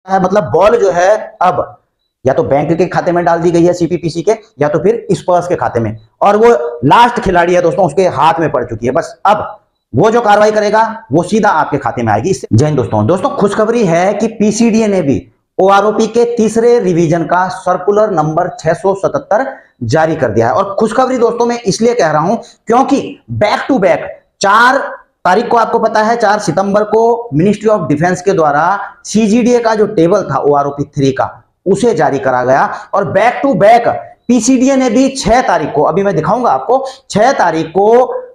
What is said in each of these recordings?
है, मतलब बॉल जो है अब या तो बैंक के खाते में डाल दी गई है सीपीपीसी के, या तो फिर स्पर्स के खाते में, और वो लास्ट खिलाड़ी है दोस्तों, उसके हाथ में पड़ चुकी है। बस अब वो जो कार्रवाई करेगा वो सीधा आपके खाते में आएगी। जय हिंद दोस्तों खुशखबरी है कि पीसीडीए ने भी ओआरओपी के तीसरे रिवीजन का सर्कुलर नंबर 677 जारी कर दिया है। और खुशखबरी दोस्तों मैं इसलिए कह रहा हूं क्योंकि बैक टू बैक 4 तारीख को, आपको पता है 4 सितंबर को मिनिस्ट्री ऑफ डिफेंस के द्वारा सीजीडीए का जो टेबल था ओआरओपी 3 का, उसे जारी करा गया। और बैक टू बैक पीसीडीए ने भी 6 तारीख को, अभी मैं दिखाऊंगा आपको, 6 तारीख को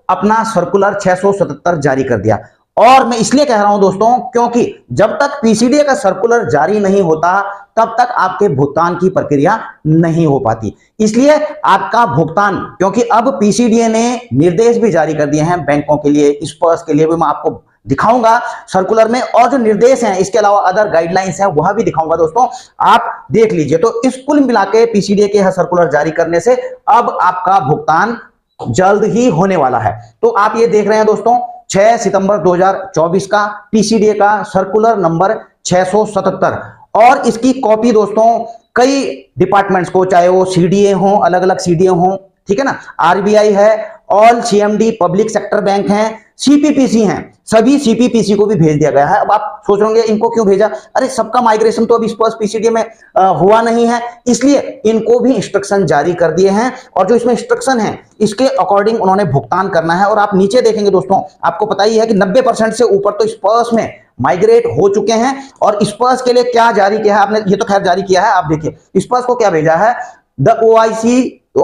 अपना सर्कुलर 677 जारी कर दिया। और मैं इसलिए कह रहा हूं दोस्तों क्योंकि जब तक पीसीडीए का सर्कुलर जारी नहीं होता तब तक आपके भुगतान की प्रक्रिया नहीं हो पाती। इसलिए आपका भुगतान, क्योंकि अब पीसीडीए ने निर्देश भी जारी कर दिए हैं बैंकों के लिए, स्पर्स के लिए भी मैं आपको दिखाऊंगा सर्कुलर में, और जो निर्देश हैं इसके अलावा अदर गाइडलाइंस हैं वह भी दिखाऊंगा दोस्तों, आप देख लीजिए। तो इस कुल मिलाके पीसीडीए के सर्कुलर जारी करने से अब आपका भुगतान जल्द ही होने वाला है। तो आप ये देख रहे हैं दोस्तों 6 सितंबर 2024 का पीसीडीए का सर्कुलर नंबर 677, और इसकी कॉपी दोस्तों कई डिपार्टमेंट्स को, चाहे वो सीडीए हो, अलग अलग सीडीए हो, ठीक है ना, आरबीआई है, all CMD public sector bank हैं, सीपीपीसी हैं, सभी सीपीपीसी को भी भेज दिया गया है। अब आप सोच रहे होंगे इनको क्यों भेजा, अरे सबका माइग्रेशन तो अभी स्पर्स पीसीडीए में हुआ नहीं है, इसलिए इनको भी इंस्ट्रक्शन जारी कर दिए हैं। और जो इसमें इंस्ट्रक्शन है इसके अकॉर्डिंग उन्होंने भुगतान करना है। और आप नीचे देखेंगे दोस्तों, आपको पता ही है कि 90% से ऊपर तो स्पर्स में माइग्रेट हो चुके हैं। और स्पर्स के लिए क्या जारी किया है आपने, ये तो खैर जारी किया है, आप देखिए स्पर्स को क्या भेजा है, the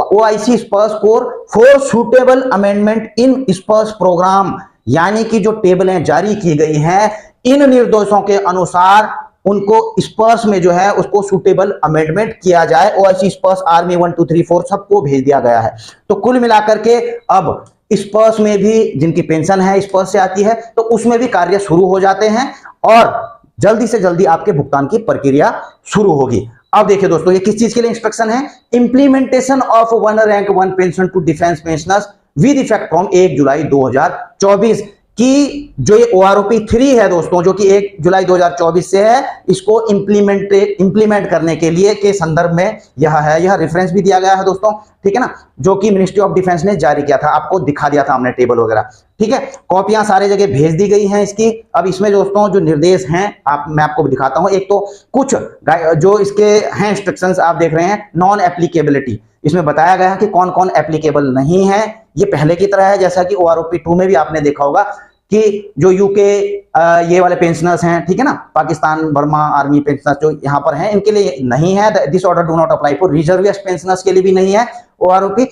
OIC Sparsh core for suitable amendment in Sparsh program, यानी कि जो टेबलें जारी की गई हैं इन निर्देशों के अनुसार उनको स्पर्स में जो है उसको सुटेबल अमेंडमेंट किया जाए। ओआईसी स्पर्स आर्मी 1 2 3 4 सबको भेज दिया गया है। तो कुल मिलाकर के अब स्पर्स में भी जिनकी पेंशन है स्पर्स से आती है तो उसमें भी कार्य शुरू हो जाते हैं और जल्दी से जल्दी आपके भुगतान की प्रक्रिया शुरू होगी। अब देखिए दोस्तों ये किस चीज के लिए इंस्ट्रक्शन है, implementation of 1 rank 1 pension to defence pensioners with effect from 1 July 2024 की जो ये ओआरओपी 3 है दोस्तों, जो कि 1 जुलाई 2024 से है, इसको इंप्लीमेंट करने के लिए के संदर्भ में यह है, यह रेफरेंस भी दिया गया है दोस्तों, ठीक है ना, जो कि मिनिस्ट्री ऑफ डिफेंस ने जारी किया था, आपको दिखा दिया था हमने टेबल वगैरह, ठीक है। कॉपियां सारे जगह भेज दी गई हैं इसकी। अब इसमें दोस्तों जो निर्देश हैं मैं आपको दिखाता हूं। एक तो कुछ जो इसके हैं इंस्ट्रक्शंस आप देख रहे हैं, नॉन एप्लीकेबिलिटी, इसमें बताया गया है कि कौन कौन एप्लीकेबल नहीं है। ये पहले की तरह है जैसा कि ओआरओपी 2 में भी आपने देखा होगा कि जो यूके ये वाले पेंशनर्स हैं, ठीक है ना, पाकिस्तान बर्मा आर्मी पेंशनर्स जो यहाँ पर हैं इनके लिए नहीं है। This order do not apply for reservist pensioners के लिए भी नहीं है ओआरओपी,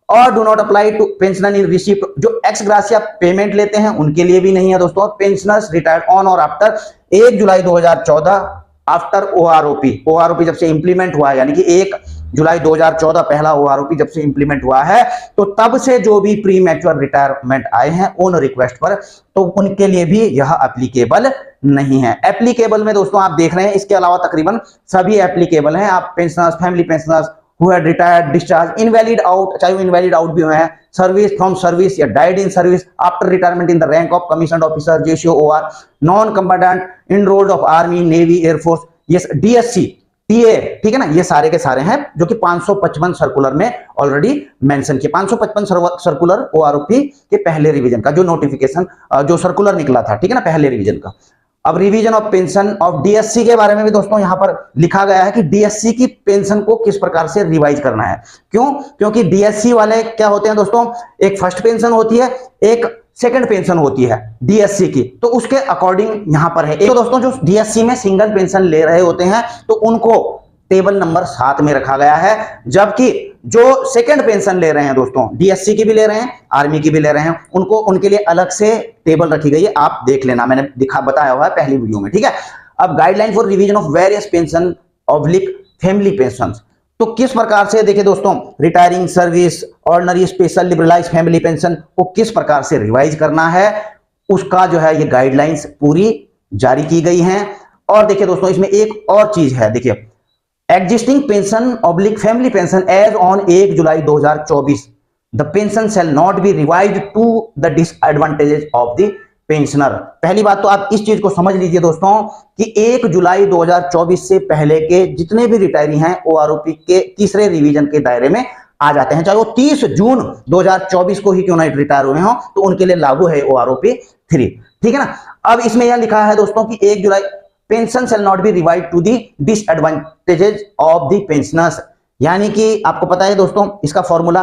और do not apply to pensioner in receipt, जो एक्स ग्रासिया पेमेंट लेते हैं उनके लिए भी नहीं है दोस्तों। पेंशनर्स रिटायर्ड ऑन और आफ्टर 1 जुलाई 2014 आफ्टर ओआरओपी जब से इंप्लीमेंट हुआ है, यानी कि 1 जुलाई 2014 पहला ओआरओपी जब से इंप्लीमेंट हुआ है, तो तब से जो भी प्री मैच्योर रिटायरमेंट आए हैं ऑन रिक्वेस्ट पर, तो उनके लिए भी यह एप्लीकेबल नहीं है। एप्लीकेबल में दोस्तों आप देख रहे हैं इसके अलावा तकरीबन सभी एप्लीकेबल हैं। आप pensioners, family pensioners who had retired, discharge, invalid out, चाहे वो इनवैलिड आउट भी हुए हैं, सर्विस फ्रॉम सर्विस या died in service after retirement in the rank of commissioned officer JCO OR, non combatant enrolled of army navy air force, yes DSC TA, ठीक है ना, ये सारे के सारे हैं जो कि 555 सर्कुलर में ऑलरेडी मेंशन किए। 555 सर्कुलर ओआरओपी के पहले रिवीजन का जो नोटिफिकेशन जो सर्कुलर निकला था, ठीक है ना, पहले रिवीजन का। अब revision of pension of DSC के बारे में भी दोस्तों यहां पर लिखा गया है कि डीएससी की पेंशन को किस प्रकार से रिवाइज करना है। क्यों? क्योंकि डीएससी वाले क्या होते हैं दोस्तों, एक फर्स्ट पेंशन होती है, एक सेकंड पेंशन होती है डीएससी की, तो उसके अकॉर्डिंग यहां पर है। तो दोस्तों जो डीएससी में सिंगल पेंशन ले रहे होते हैं तो उनको टेबल नंबर 7 में रखा गया है, जबकि जो सेकंड पेंशन ले रहे हैं दोस्तों, डीएससी की भी ले रहे हैं, आर्मी की भी ले रहे हैं, उनको उनके लिए अलग से टेबल रखी गई है, आप देख लेना, मैंने बताया हुआ है पहली वीडियो में, ठीक है। अब guideline for revision of various pension oblique family pension, तो किस प्रकार से देखिए दोस्तों, retiring service, ordinary, special, liberalise family pension को किस प्रकार से रिवाइज करना है, उसका जो है ये गाइडलाइंस पूरी जारी की गई हैं। और देखिए दोस्तों इसमें एक और चीज है, देखिए existing pension oblique family pension as on 1 July 2024 the pension shall not be revised to the disadvantages of the pensioner. पहली बात तो आप इस चीज को समझ लीजिए दोस्तों कि 1 जुलाई 2024 से पहले के जितने भी रिटायरी हैं ओआरओपी के तीसरे रिवीजन के दायरे में आ जाते हैं, चाहे वो 30 जून 2024 को ही क्यों ना रिटायर हुए हों, तो उनके लिए लागू है ओआरओपी 3। ठीक है ना। अब इसमें यह लिखा है दोस्तों कि 1 जुलाई pension shall not be revised to the disadvantages of the pensioners, यानी कि आपको पता है दोस्तों इसका फॉर्मूला।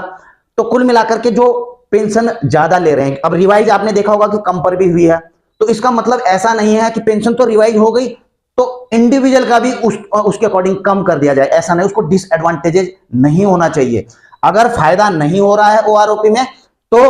तो कुल मिलाकर के जो पेंशन ज्यादा ले रहे हैं, अब रिवाइज आपने देखा होगा कि कम पर भी हुई है, तो इसका मतलब ऐसा नहीं है कि पेंशन तो रिवाइज हो गई तो इंडिविजुअल का भी उसके अकॉर्डिंग कम कर दिया जाए, ऐसा नहीं, उसको डिसएडवांटेजेस नहीं होना चाहिए। अगर फायदा नहीं हो रहा है ओआरओपी में तो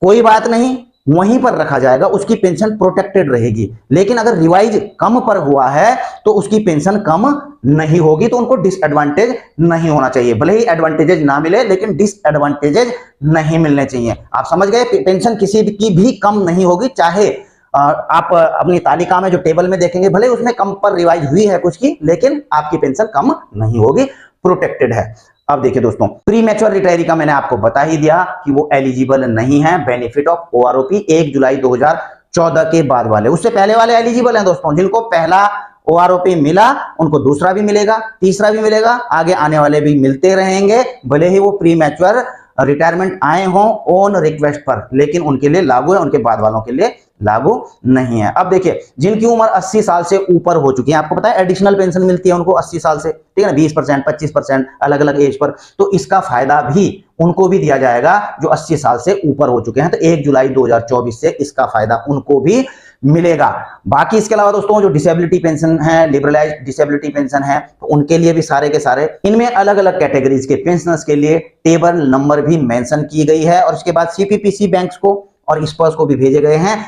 कोई बात नहीं, वहीं पर रखा जाएगा, उसकी पेंशन प्रोटेक्टेड रहेगी। लेकिन अगर रिवाइज कम पर हुआ है तो उसकी पेंशन कम नहीं होगी, तो उनको डिसएडवांटेज नहीं होना चाहिए। भले ही एडवांटेजेज ना मिले लेकिन डिसएडवांटेजेज नहीं मिलने चाहिए। आप समझ गए, पेंशन किसी की भी कम नहीं होगी, चाहे आप अपनी तालिका में जो टेबल में देखेंगे भले उसमें कम पर रिवाइज हुई है कुछ की, लेकिन आपकी पेंशन कम नहीं होगी, प्रोटेक्टेड है। अब देखिए दोस्तों, प्री मैच्योर रिटायरी का मैंने आपको बता ही दिया कि वो एलिजिबल नहीं है बेनिफिट ऑफ ओआरओपी 1 जुलाई 2014 के बाद वाले। उससे पहले वाले एलिजिबल हैं दोस्तों, जिनको पहला ओआरओपी मिला उनको दूसरा भी मिलेगा, तीसरा भी मिलेगा, आगे आने वाले भी मिलते रहेंगे, भले ही वो प्री मैच्योर रिटायरमेंट आए हों ओन रिक्वेस्ट पर, लेकिन उनके लिए लागू है, उनके बाद वालों के लिए लागू नहीं है। अब देखिए, जिनकी उम्र 80 साल से ऊपर हो चुकी है, आपको पता है एडिशनल पेंशन मिलती है उनको 80 साल से, ठीक है ना, 20%, 25% अलग अलग एज पर, तो इसका फायदा भी उनको भी दिया जाएगा जो 80 साल से ऊपर हो चुके हैं। तो 1 जुलाई 2024 से इसका फायदा उनको भी मिलेगा। बाकी इसके अलावा दोस्तों जो डिसेबिलिटी पेंशन है, लिबरलाइज्ड डिसेबिलिटी पेंशन है, तो उनके लिए भी सारे के सारे इनमें अलग अलग कैटेगरीज के पेंशनर्स के लिए टेबल नंबर भी मेंशन की गई है, और इसके बाद सीपीपीसी बैंक्स को और स्पर्स को भी भेजे गए हैं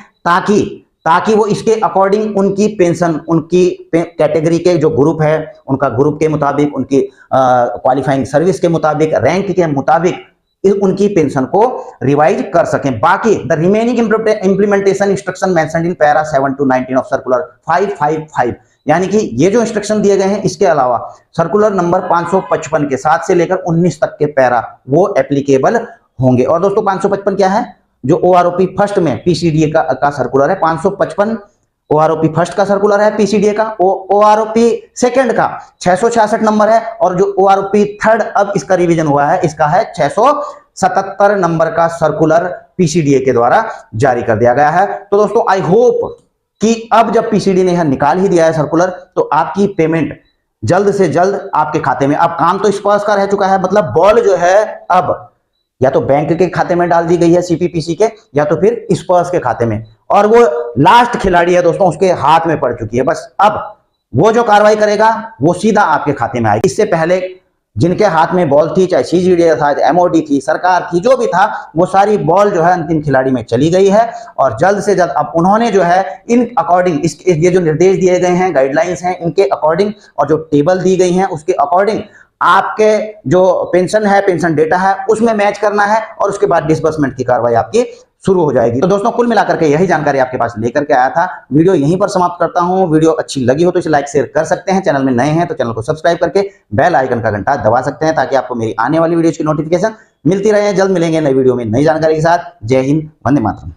ताकि वो इसके अकॉर्डिंग उनकी पेंशन, उनकी कैटेगरी के जो ग्रुप है उनका ग्रुप के मुताबिक, उनकी क्वालिफाइंग सर्विस के मुताबिक, रैंक के मुताबिक उनकी पेंशन को रिवाइज कर सकें। बाकी the remaining implementation instruction mentioned in para 7 to 19 of circular 555, यानी कि ये जो इंस्ट्रक्शन दिए गए हैं इसके अलावा सर्कुलर नंबर 555 के 7 से लेकर 19 तक के पैरा वो एप्लीकेबल होंगे। और दोस्तों 555 क्या है, जो ओआरओपी फर्स्ट में पीसीडीए का सर्कुलर है, 555 ओआरओपी फर्स्ट का सर्कुलर है पीसीडीए का, ओआरओपी सेकंड का 666 नंबर है, और जो ओआरओपी थर्ड अब इसका रिवीजन हुआ है इसका है 677 नंबर का सर्कुलर पीसीडीए के द्वारा जारी कर दिया गया है। तो दोस्तों आई होप कि अब जब पीसीडीए ने यह निकाल ही दिया है सर्कुलर, तो आपकी पेमेंट जल्द से जल्द आपके खाते में, अब काम तो स्पर्श का रह चुका है, मतलब बॉल जो है अब या तो बैंक के खाते में डाल दी गई है सीपीपीसी के, या तो फिर स्पर्स के खाते में, और वो लास्ट खिलाड़ी है दोस्तों, उसके हाथ में पड़ चुकी है। बस अब वो जो कार्रवाई करेगा वो सीधा आपके खाते में आएगी। इससे पहले जिनके हाथ में बॉल थी, चाहे सीजीडीए था, एमओडी थी, सरकार थी, जो भी था, वो सारी बॉल जो है अंतिम खिलाड़ी में चली गई है, और जल्द से जल्द अब उन्होंने जो है इन अकॉर्डिंग ये जो निर्देश दिए गए हैं, गाइडलाइंस हैं, इनके अकॉर्डिंग और जो टेबल दी गई हैं उसके अकॉर्डिंग आपके जो पेंशन है, पेंशन डेटा है, उसमें मैच करना है, और उसके बाद डिसबर्समेंट की कार्रवाई आपकी शुरू हो जाएगी। तो दोस्तों कुल मिलाकर के यही जानकारी आपके पास लेकर के आया था। वीडियो यहीं पर समाप्त करता हूं। वीडियो अच्छी लगी हो तो इसे लाइक शेयर कर सकते हैं, चैनल में नए हैं तो चैनल को सब्सक्राइब करके बेल आइकन का घंटा दबा सकते हैं, ताकि आपको मेरी आने वाली वीडियोज की नोटिफिकेशन मिलती रहे। जल्द मिलेंगे नई वीडियो में नई जानकारी के साथ। जय हिंद, वंदे मातरम।